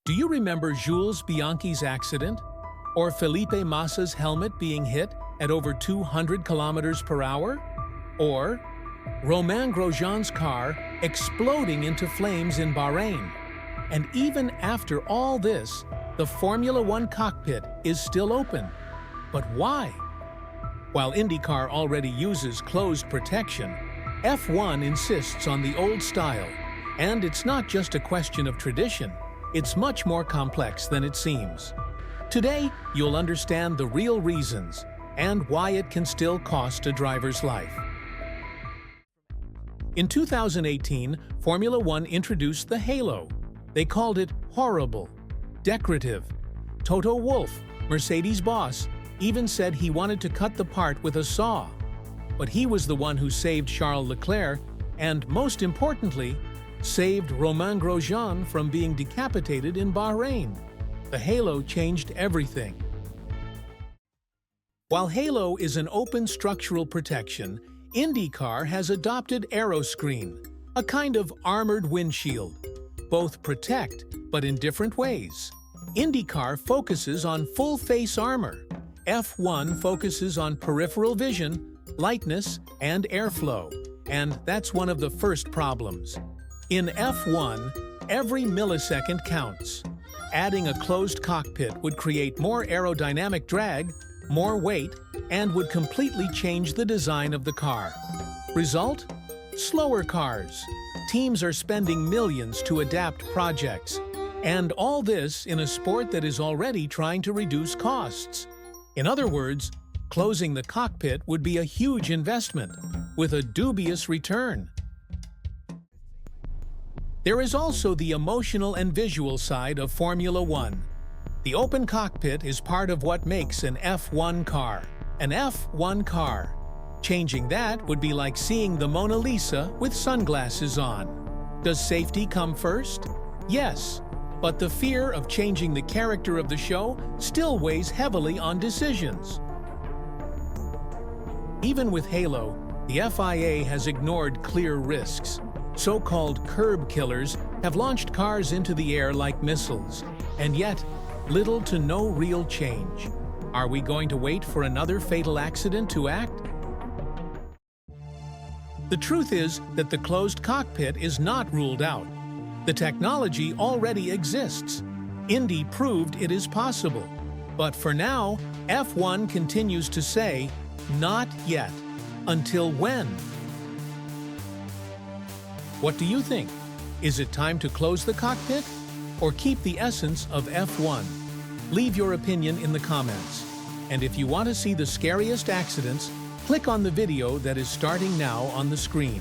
Do you remember Jules Bianchi's accident? Or Felipe Massa's helmet being hit at over 200 kilometers per hour? Or Romain Grosjean's car exploding into flames in Bahrain? And even after all this, the Formula One cockpit is still open. But why? While IndyCar already uses closed protection, F1 insists on the old style. And it's not just a question of tradition, it's much more complex than it seems. Today, you'll understand the real reasons and why it can still cost a driver's life. In 2018, Formula One introduced the HALO. They called it horrible, decorative. Toto Wolff, Mercedes' boss, even said he wanted to cut the part with a saw. But he was the one who saved Charles Leclerc and, most importantly, saved Romain Grosjean from being decapitated in Bahrain. The HALO changed everything. While HALO is an open structural protection, IndyCar has adopted Aeroscreen, a kind of armored windshield. Both protect, but in different ways. IndyCar focuses on full-face armor. F1 focuses on peripheral vision, lightness, and airflow. And that's one of the first problems. In F1, every millisecond counts. Adding a closed cockpit would create more aerodynamic drag, more weight, and would completely change the design of the car. Result? Slower cars. Teams are spending millions to adapt projects. And all this in a sport that is already trying to reduce costs. In other words, closing the cockpit would be a huge investment, with a dubious return. There is also the emotional and visual side of Formula One. The open cockpit is part of what makes an F1 car. An F1 car. Changing that would be like seeing the Mona Lisa with sunglasses on. Does safety come first? Yes, but the fear of changing the character of the show still weighs heavily on decisions. Even with HALO, the FIA has ignored clear risks. So-called curb killers have launched cars into the air like missiles, and yet, little to no real change. Are we going to wait for another fatal accident to act? The truth is that the closed cockpit is not ruled out. The technology already exists. Indy proved it is possible. But for now, F1 continues to say, not yet. Until when? What do you think? Is it time to close the cockpit? Or keep the essence of F1? Leave your opinion in the comments. And if you want to see the scariest accidents, click on the video that is starting now on the screen.